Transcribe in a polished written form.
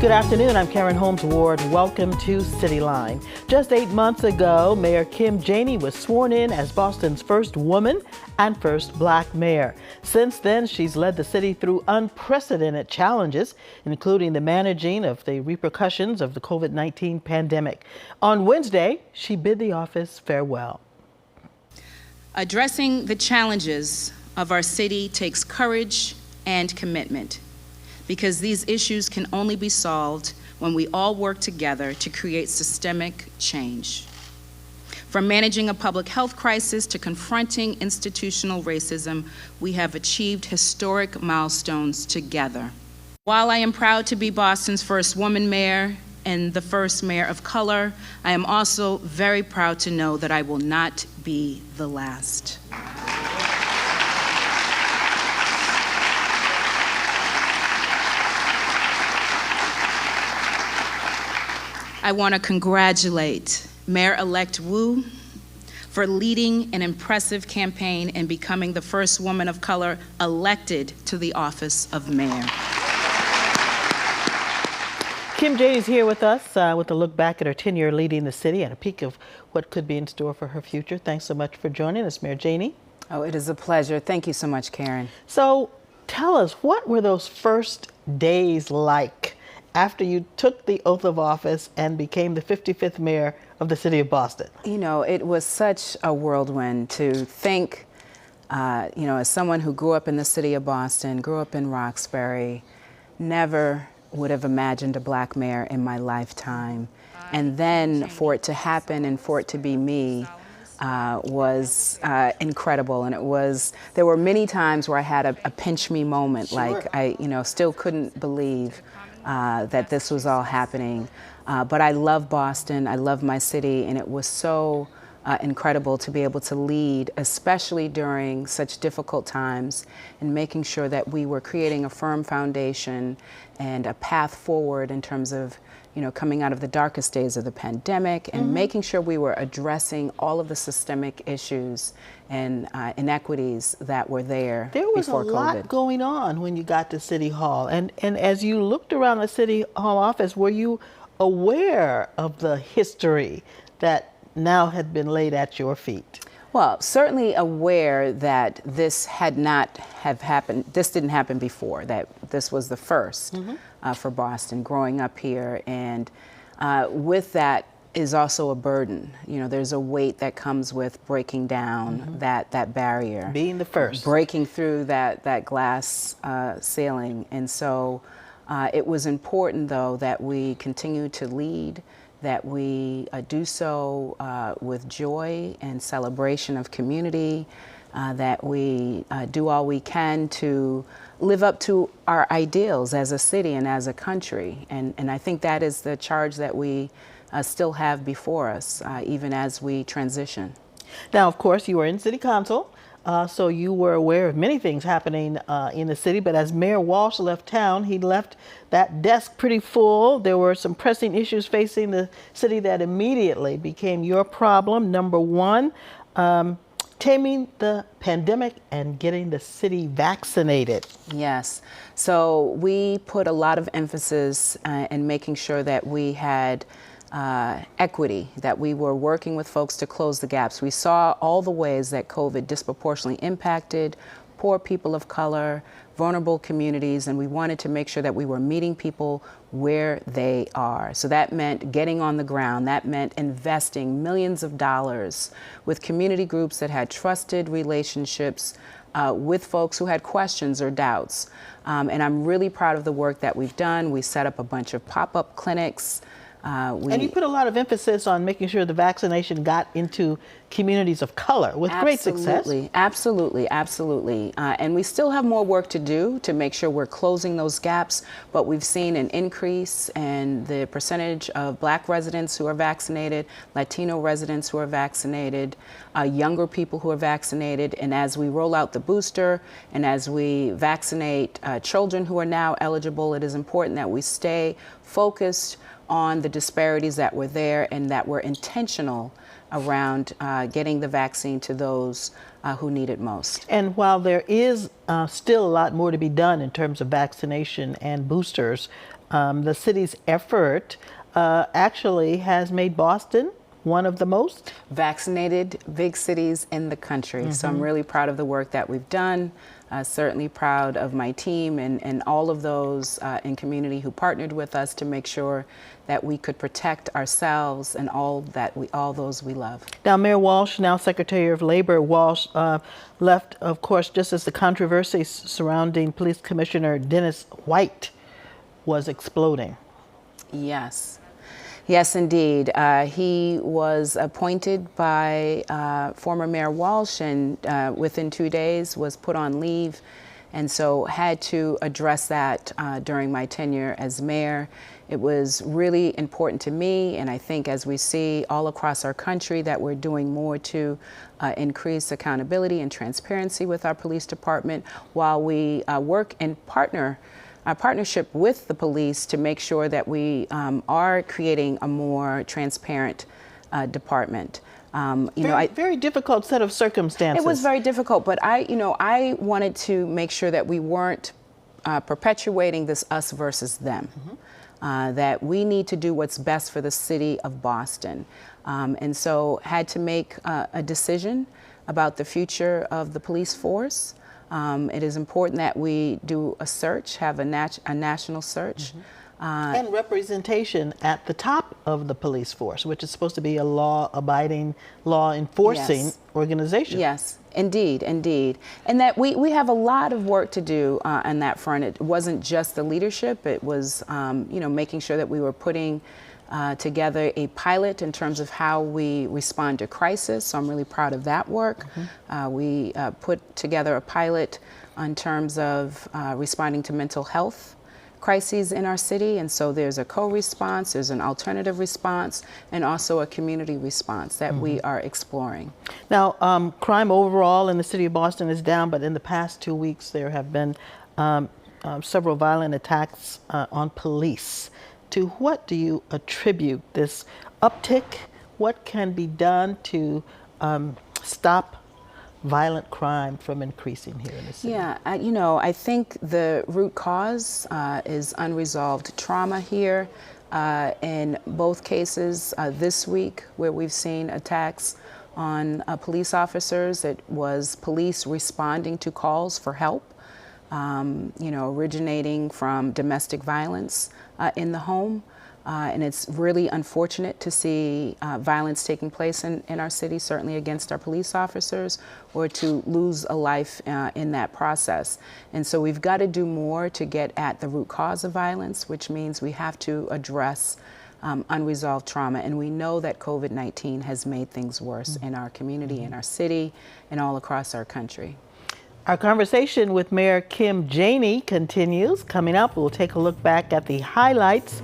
Good afternoon, I'm Karen Holmes Ward. Welcome to Cityline. Just 8 months ago, Mayor Kim Janey was sworn in as Boston's first woman and first black mayor. Since then, she's led the city through unprecedented challenges, including the managing of the repercussions of the COVID-19 pandemic. On Wednesday, she bid the office farewell. Addressing the challenges of our city takes courage and commitment, because these issues can only be solved when we all work together to create systemic change. From managing a public health crisis to confronting institutional racism, we have achieved historic milestones together. While I am proud to be Boston's first woman mayor and the first mayor of color, I am also very proud to know that I will not be the last. I want to congratulate Mayor-elect Wu for leading an impressive campaign and becoming the first woman of color elected to the office of mayor. Kim Janey is here with us with a look back at her tenure leading the city and a peek of what could be in store for her future. Thanks so much for joining us, Mayor Janey. Oh, it is a pleasure. Thank you so much, Karen. So tell us, what were those first days like after you took the oath of office and became the 55th mayor of the city of Boston? You know, it was such a whirlwind to think, as someone who grew up in the city of Boston, grew up in Roxbury, never would have imagined a black mayor in my lifetime. And then for it to happen and for it to be me was incredible. And there were many times where I had a pinch me moment, like I still couldn't believe that this was all happening. But I love Boston, I love my city, and it was so incredible to be able to lead, especially during such difficult times, and making sure that we were creating a firm foundation and a path forward in terms of coming out of the darkest days of the pandemic and making sure we were addressing all of the systemic issues and inequities that were there before COVID. There was a lot going on when you got to City Hall. And as you looked around the City Hall office, were you aware of the history that now had been laid at your feet? Well, certainly aware that this didn't happen before, that this was the first for Boston growing up here. And with that is also a burden. There's a weight that comes with breaking down that barrier. Being the first. Breaking through that glass ceiling. And so it was important, though, that we continue to lead, that we do so with joy and celebration of community, that we do all we can to live up to our ideals as a city and as a country. And I think that is the charge that we still have before us, even as we transition. Now, of course, you were in City Council, so you were aware of many things happening in the city, but as Mayor Walsh left town, he left that desk pretty full. There were some pressing issues facing the city that immediately became your problem. Number one, taming the pandemic and getting the city vaccinated. Yes. So we put a lot of emphasis in making sure that we had equity, that we were working with folks to close the gaps. We saw all the ways that COVID disproportionately impacted poor people of color, vulnerable communities, and we wanted to make sure that we were meeting people where they are. So that meant getting on the ground. That meant investing millions of dollars with community groups that had trusted relationships with folks who had questions or doubts. And I'm really proud of the work that we've done. We set up a bunch of pop-up clinics. And you put a lot of emphasis on making sure the vaccination got into communities of color with great success. Absolutely. And we still have more work to do to make sure we're closing those gaps, but we've seen an increase in the percentage of Black residents who are vaccinated, Latino residents who are vaccinated, younger people who are vaccinated, and as we roll out the booster and as we vaccinate children who are now eligible, it is important that we stay focused on the disparities that were there and that were intentional around getting the vaccine to those who need it most. And while there is still a lot more to be done in terms of vaccination and boosters, the city's effort actually has made Boston one of the most vaccinated big cities in the country. So I'm really proud of the work that we've done. Certainly proud of my team and all of those in community who partnered with us to make sure that we could protect ourselves and all those we love. Now, Mayor Walsh, now Secretary of Labor, Walsh left, of course, just as the controversy surrounding Police Commissioner Dennis White was exploding. Yes. Yes, indeed. He was appointed by former Mayor Walsh and within 2 days was put on leave, and so had to address that during my tenure as mayor. It was really important to me, and I think as we see all across our country that we're doing more to increase accountability and transparency with our police department while we work in partnership with the police to make sure that we are creating a more transparent department. Very difficult set of circumstances. It was very difficult, but I wanted to make sure that we weren't perpetuating this us versus them. That we need to do what's best for the city of Boston. And so had to make a decision about the future of the police force. It is important that we do a search, have a national search. And representation at the top of the police force, which is supposed to be a law-abiding, law-enforcing organization. Yes, indeed, indeed. And that we have a lot of work to do on that front. It wasn't just the leadership, it was making sure that we were putting together a pilot in terms of how we respond to crisis. So I'm really proud of that work. We put together a pilot in terms of responding to mental health crises in our city, and so there's a co-response, there's an alternative response, and also a community response that we are exploring. Now, crime overall in the city of Boston is down, but in the past 2 weeks there have been several violent attacks on police. To what do you attribute this uptick? What can be done to stop violent crime from increasing here in the city? Yeah, I think the root cause is unresolved trauma here. In both cases this week where we've seen attacks on police officers, it was police responding to calls for help, originating from domestic violence in the home. And it's really unfortunate to see violence taking place in our city, certainly against our police officers, or to lose a life in that process. And so we've got to do more to get at the root cause of violence, which means we have to address unresolved trauma. And we know that COVID-19 has made things worse in our community, in our city, and all across our country. Our conversation with Mayor Kim Janey continues. Coming up, we'll take a look back at the highlights